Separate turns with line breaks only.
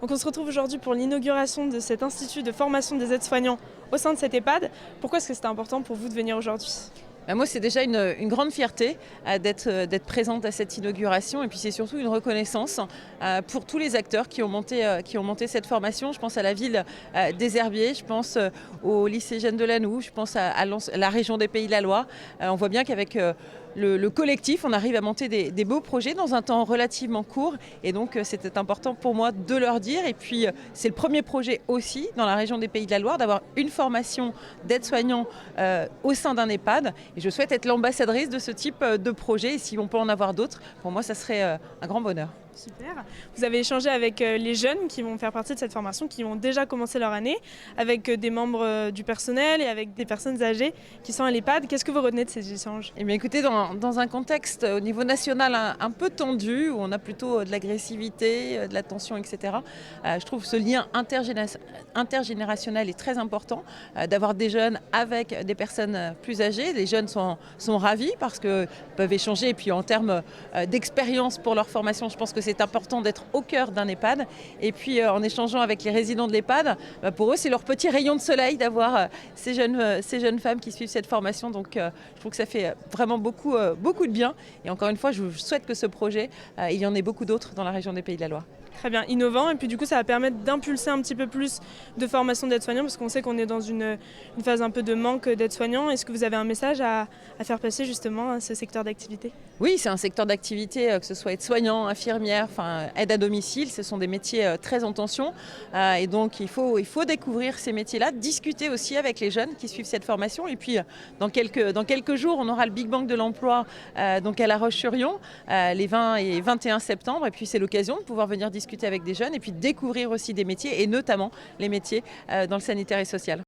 Donc on se retrouve aujourd'hui pour l'inauguration de cet institut de formation des aides-soignants au sein de cet EHPAD. Pourquoi est-ce que c'était important pour vous de venir aujourd'hui ?
Moi, c'est déjà une grande fierté d'être présente à cette inauguration. Et puis, c'est surtout une reconnaissance pour tous les acteurs qui ont monté cette formation. Je pense à la ville des Herbiers, je pense au lycée Jeanne Delannoue, je pense à la région des Pays de la Loire. On voit bien qu'avec le collectif, on arrive à monter des beaux projets dans un temps relativement court. Et donc, c'était important pour moi de leur dire. Et puis, c'est le premier projet aussi dans la région des Pays de la Loire d'avoir une formation d'aide-soignant au sein d'un EHPAD. Et je souhaite être l'ambassadrice de ce type de projet. Et si on peut en avoir d'autres, pour moi, ça serait un grand bonheur.
Super. Vous avez échangé avec les jeunes qui vont faire partie de cette formation, qui ont déjà commencé leur année, avec des membres du personnel et avec des personnes âgées qui sont à l'EHPAD. Qu'est-ce que vous retenez de ces échanges ?
Eh bien, écoutez, dans un contexte au niveau national un peu tendu, où on a plutôt de l'agressivité, de la tension, etc., je trouve ce lien intergénérationnel est très important, d'avoir des jeunes avec des personnes plus âgées. Les jeunes sont ravis parce qu'ils peuvent échanger. Et puis en termes d'expérience pour leur formation, je pense que c'est important d'être au cœur d'un EHPAD. Et puis en échangeant avec les résidents de l'EHPAD, pour eux, c'est leur petit rayon de soleil d'avoir ces jeunes femmes qui suivent cette formation. Donc je trouve que ça fait vraiment beaucoup de bien. Et encore une fois, je souhaite que ce projet, il y en ait beaucoup d'autres dans la région des Pays de la Loire.
Très bien, innovant. Et puis du coup, ça va permettre d'impulser un petit peu plus de formation d'aides-soignants, parce qu'on sait qu'on est dans une phase un peu de manque d'aides-soignants. Est-ce que vous avez un message à faire passer justement à ce secteur d'activité ?
Oui, c'est un secteur d'activité, que ce soit aide-soignant, infirmière, aide à domicile. Ce sont des métiers très en tension. Et donc, il faut découvrir ces métiers-là, discuter aussi avec les jeunes qui suivent cette formation. Et puis, dans quelques jours, on aura le Big Bang de l'emploi donc à La Roche-sur-Yon, les 20 et 21 septembre. Et puis, c'est l'occasion de pouvoir venir discuter avec des jeunes et puis découvrir aussi des métiers, et notamment les métiers dans le sanitaire et social.